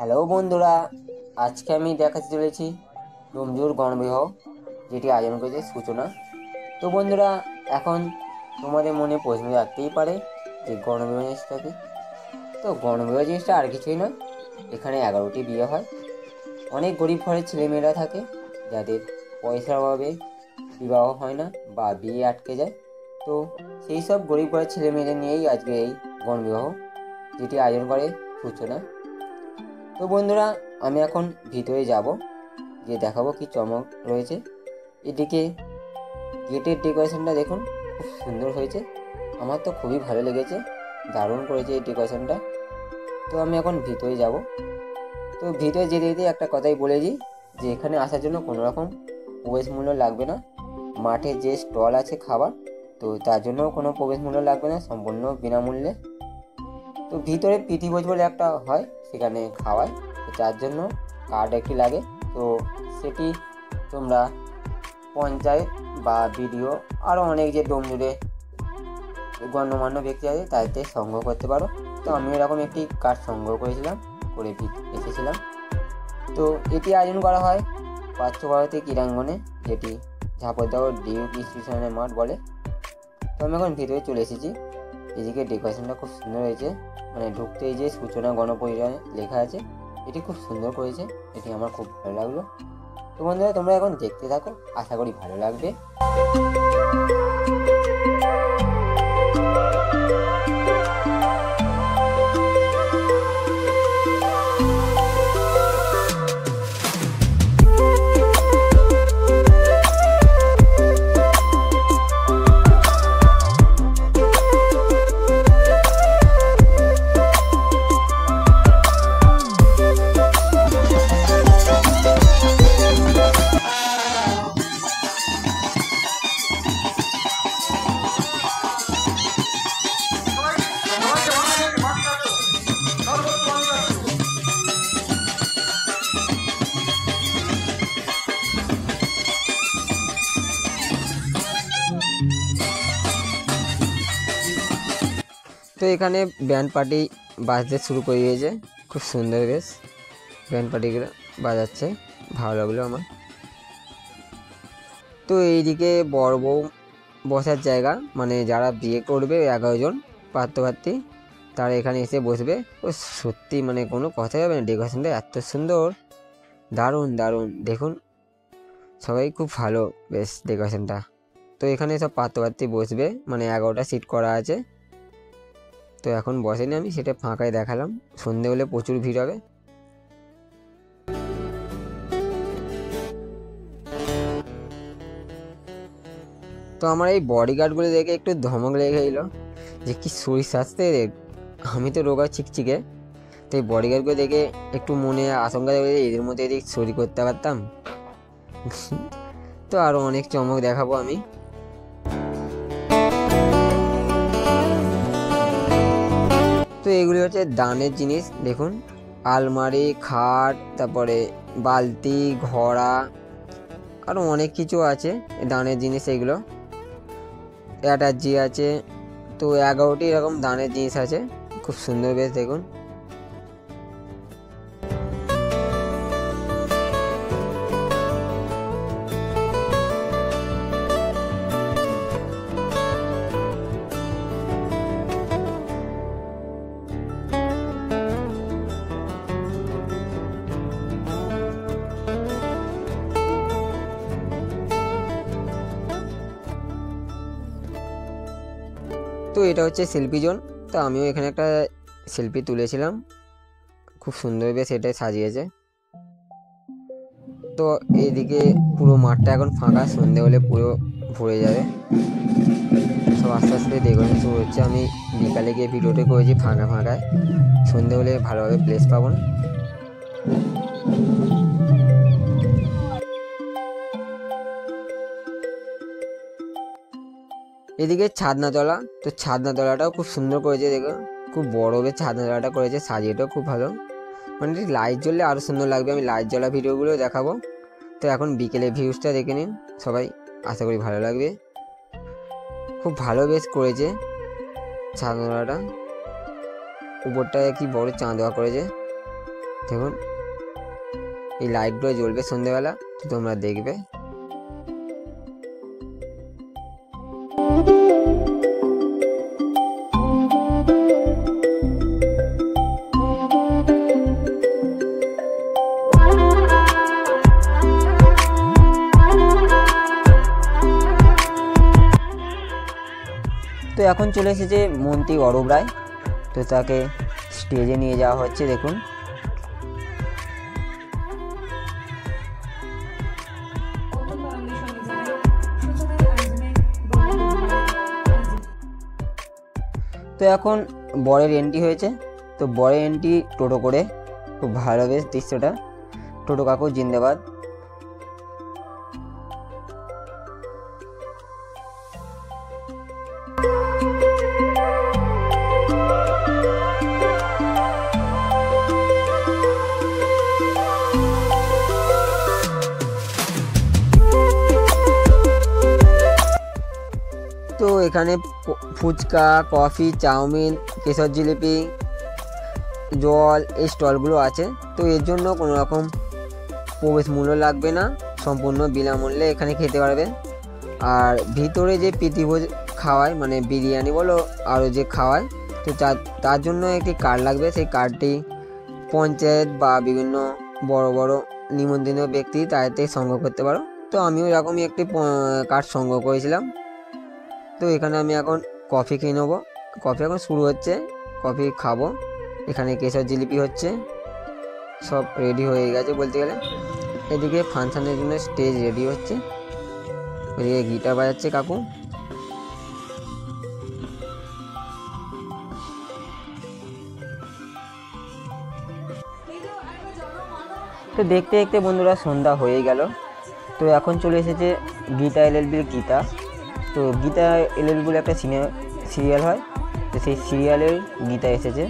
Hello বন্ধুরা, আজকে আমি দেখাতে চলেছি ডোমজুর গণবিবাহ, যেটি আয়োজন করেছে সূচনা। তো বন্ধুরা, এখন তোমাদের মনে প্রশ্ন রাখতেই পারে যে গণবিবাহ জিনিসটা কি। তো গণবিবাহ জিনিসটা আর কিছুই নয়, এখানে 11টি বিয়ে হয়। অনেক গরিব ঘরের ছেলেমেয়েরা থাকে যাদের পয়সার অভাবে বিবাহ হয় না বা বিয়ে আটকে যায়। তো সেই সব গরিব ঘরের ছেলেমেয়েদের নিয়েই আজকে এই গণবিবাহ, যেটি আয়োজন করে সূচনা। তো বন্ধুরা, আমি এখন ভিতরে যাব, গিয়ে দেখাবো কি চমক রয়েছে। এদিকে গেটের ডেকোরেশনটা দেখুন, খুব সুন্দর হয়েছে। আমার তো খুবই ভালো লেগেছে, দারুণ করেছে এই ডেকোরেশনটা। তো আমি এখন ভিতরে যাব। তো ভিতরে যেতে যেতে একটা কথাই বলে দিই যে এখানে আসার জন্য কোনো রকম প্রবেশ মূল্য লাগবে না। মাঠে যে স্টল আছে খাবার, তো তার জন্য কোনো প্রবেশ মূল্য লাগবে না, সম্পূর্ণ বিনামূল্যে। তো ভিতরে প্রীতিভোজ বলে একটা হয়, সেখানে খাওয়ায়, তো তার জন্য কার্ড একটি লাগে। তো সেটি তোমরা পঞ্চায়েত বা বিডিও আরও অনেক যে ডোমজুড়ে গণ্যমান্য ব্যক্তি আছে তাদের সংগ্রহ করতে পারো। তো আমি এরকম একটি কার্ড সংগ্রহ করেছিলাম, করে এসেছিলাম। তো এটি আয়োজন করা হয় পার্থ ভারতী ক্রীড়াঙ্গনে, যেটি ঝাপরদাহ ডিউক স্টেশনের মাঠ বলে। তো আমি এখন ভিতরে চলে এসেছি। এদিকে ডেকোরেশনটা খুব সুন্দর হয়েছে, মানে ঢুকতেই যে সূচনা গণপরিচয় লেখা আছে, এটি খুব সুন্দর করেছে, এটি আমার খুব ভালো লাগলো। তো বন্ধুরা, তোমরা এখন দেখতে থাকো, আশা করি ভালো লাগবে। তো এখানে ব্যান্ড পার্টি বাজতে শুরু করে দিয়েছে, খুব সুন্দর, বেশ ব্যান্ড পার্টিগুলো বাজাচ্ছে, ভালো লাগলো আমার। তো এইদিকে বড় বউ বসার জায়গা, মানে যারা বিয়ে করবে 11 জন পাত্রপাত্রী, তারা এখানে এসে বসবে। ও সত্যি মানে কোনো কথাই হবে না, ডেকোরেশনটা এত সুন্দর, দারুণ দারুণ, দেখুন সবাই খুব ভালো, বেশ ডেকোরেশনটা। তো এখানে সব পাত্রপাত্রী বসবে, মানে 11টা সিট করা আছে। তো এখন বসেনি আমি, সেটা ফাঁকায় দেখালাম, সন্ধে হলে প্রচুর ভিড় হবে। তো আমার এই বডিগার্ডগুলো দেখে একটু ধমক লেগে গেলো যে কি শরীর স্বাস্থ্যে, আমি তো রোগা চিকচিকে। তো এই বডিগার্ডগুলো দেখে একটু মনে আশঙ্কা দেখে এদের মধ্যে যদি চুরি করতে পারতাম। তো আরও অনেক চমক দেখাবো আমি। তো এগুলি হচ্ছে দানের জিনিস, দেখুন আলমারি, খাট, তারপরে বালতি, ঘড়া, আরও অনেক কিছু আছে দানের জিনিস। এগুলো অ্যাটাচি আছে। তো 11টি এরকম দানের জিনিস আছে, খুব সুন্দর, বেশ দেখুন। তো এটা হচ্ছে শিল্পী জোন। তো আমিও এখানে একটা সেলফি তুলেছিলাম, খুব সুন্দর, বেশ এটাই সাজিয়েছে। তো এইদিকে পুরো মাঠটা এখন ফাঁকা, সন্ধে হলে পুরো ভরে যাবে। সব আস্তে আস্তে ডেকোরেশন শুরু হচ্ছে। আমি বিকালে গিয়ে ভিডিওটা করেছি ফাঁকা ফাঁকায়, সন্ধে হলে ভালোভাবে প্লেস পাবো না। এদিকে ছাদনাতলা, তো ছাদনাতলাটাও খুব সুন্দর করেছে, দেখো খুব বড় বেশ ছাদনাতলাটা করেছে, সাজিয়েটাও খুব ভালো, মানে লাইট জ্বললে আরও সুন্দর লাগবে। আমি লাইট জ্বলা ভিডিওগুলো দেখাবো। তো এখন বিকেলে ভিউজটা দেখে নিন সবাই, আশা করি ভালো লাগবে। খুব ভালো বেশ করেছে ছাদনাটা, উপরটায় কি বড় চাঁদ দেওয়া করেছে। দেখুন এই লাইটগুলো জ্বলবে সন্ধ্যেবেলা, তোমরা দেখবে। তো এখন চলে এসেছে মন্ত্রী অরূপ রায়, তো তাকে স্টেজে নিয়ে যাওয়া হচ্ছে। দেখুন তো এখন বরের এন্ট্রি হয়েছে। তো বরের এন্ট্রি টোটো করে, খুব ভালো বেশ দৃশ্যটা। টোটো কাকু জিন্দাবাদ। তো এখানে ফুচকা, কফি, চাউমিন, কেশর জিলিপি, জল, এই স্টলগুলো আছে। তো এর জন্য কোনো রকম প্রবেশ মূল্য লাগবে না, সম্পূর্ণ বিনামূল্যে এখানে খেতে পারবে। আর ভিতরে যে প্রীতিভোজ খাওয়ায়, মানে বিরিয়ানি বলো আরও যে খাওয়ায়, তো তার জন্য একটি কার্ড লাগবে। সেই কার্ডটি পঞ্চায়েত বা বিভিন্ন বড় বড় নিমন্ত্রিত ব্যক্তি তাদের সংগ্রহ করতে পারো। তো আমিও এরকমই একটি কার্ড সংগ্রহ করেছিলাম। তো এখানে আমি এখন কফি খেয়ে নেবো। কফি এখন শুরু হচ্ছে, কফি খাবো। এখানে কেশর জিলিপি হচ্ছে, সব রেডি হয়ে গেছে বলতে গেলে। এদিকে ফাংশনের জন্য স্টেজ রেডি হচ্ছে, এদিকে গিটার বাজাচ্ছে কাকু। তো দেখতে দেখতে বন্ধুরা সন্ধ্যা হয়ে গেল। তো এখন চলে এসেছে গীতা এলএলবির গীতা। তো গীতা এলএলবি বলে একটা সিরিয়াল হয়, তো সেই সিরিয়ালের গীতা এসেছে।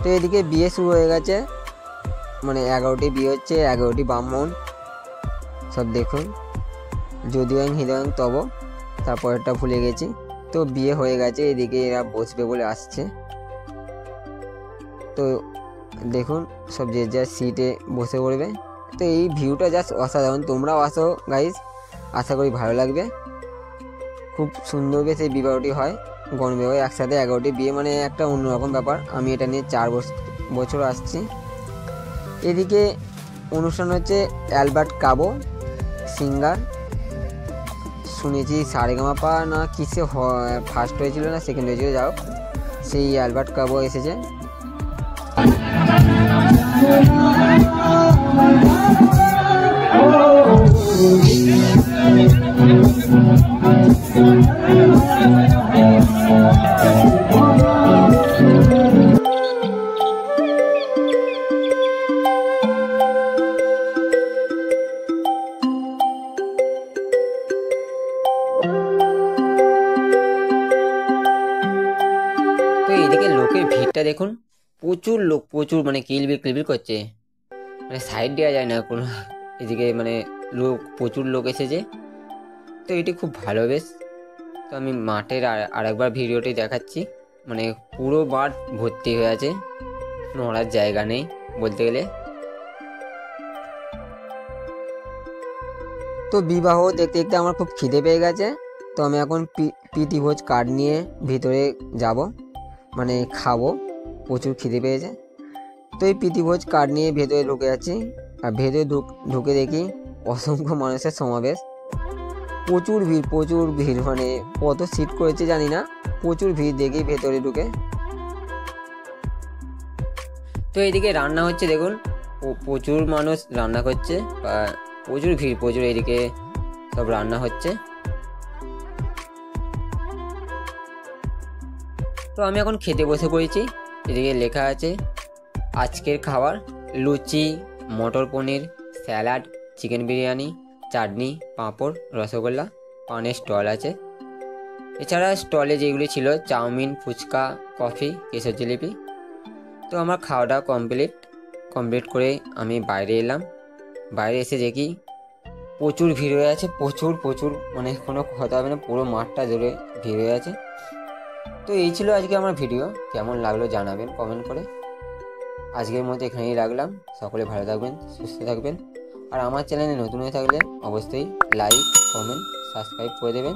তো এদিকে বিয়ে শুরু হয়ে গেছে, মানে 11টি বিয়ে হচ্ছে, 11টি ব্রাহ্মণ সব দেখুন। যদিও হৃদয়ং তব, তারপরটা ভুলে গেছি। তো বিয়ে হয়ে গেছে, এদিকে এরা বসবে বলে আসছে। তো দেখুন সব যে যার সিটে বসে পড়বে। তো এই ভিউটা জাস্ট অসাধারণ, তোমরাও আসো গাইজ, আশা করি ভালো লাগবে। খুব সুন্দর বেশ এই বিবাহটি হয়, গণবিবাহ একসাথে 11টি বিয়ে, মানে একটা অন্যরকম ব্যাপার। আমি এটা নিয়ে 4 বছর আসছি। এদিকে অনুষ্ঠান হচ্ছে অ্যালবার্ট কাবো সিঙ্গার, শুনেছি সারেগামাপা না কিসে ফার্স্ট হয়েছিল না সেকেন্ড হয়েছিল, যাও সেই অ্যালবার্ট কাবো এসেছে। তো এইদিকে লোকের ভিড়টা দেখুন, প্রচুর লোক, প্রচুর, মানে কিলবিল কিলবিল করছে, মানে সাইড দেওয়া যায় না কোনো। এদিকে মানে প্রচুর লোক এসেছে। তো এটি খুব ভালো বেশ। তো আমি মাঠের আরেকবার ভিডিওটি দেখাচ্ছি, মানে পুরো মাঠ ভর্তি হয়ে আছে, নড়ার জায়গা নেই বলতে গেলে। তো বিবাহ দেখতে দেখতে আমার খুব খিদে পেয়ে গেছে। তো আমি এখন প্রীতিভোজ কার্ড নিয়ে ভিতরে যাব, মানে খাবো, প্রচুর খিদে পেয়েছে। তো এই প্রীতিভোজ কার্ড নিয়ে ভেতরে ঢুকে যাচ্ছি। আর ভেতরে ঢুকে দেখি অসংখ্য মানুষের সমাবেশ, প্রচুর ভিড়, মানে কত সিট করেছে জানি না, প্রচুর ভিড় দেখি ভেতরে ঢুকে। তো এইদিকে রান্না হচ্ছে দেখুন, প্রচুর মানুষ রান্না করছে, বা প্রচুর ভিড়, প্রচুর এইদিকে সব রান্না হচ্ছে। তো আমি এখন খেতে বসে পড়েছি। এদিকে লেখা আছে আজকের খাবার: লুচি, মটর পনির, স্যালাড, চিকেন বিরিয়ানি, চাটনি, পাঁপড়, রসগোল্লা, পানের স্টল আছে। এছাড়া স্টলে যেগুলি ছিল চাউমিন, ফুচকা, কফি, কেশর জিলিপি। তো আমার খাওয়া দাওয়া কমপ্লিট করে আমি বাইরে এলাম। বাইরে এসে দেখি প্রচুর ভিড় হয়ে আছে, প্রচুর, মানে কোনো কথা হবে না, পুরো মাঠটা জুড়ে ভিড় হয়ে আছে। তো এই ছিল আজকে আমার ভিডিও, কেমন লাগলো জানাবেন কমেন্ট করে। আজকের মতো এখানেই রাখলাম। সকলে ভালো থাকবেন, সুস্থ থাকবেন। আর আমার চ্যানেলে নতুন হয়ে থাকলে অবশ্যই লাইক, কমেন্ট, সাবস্ক্রাইব করে দেবেন।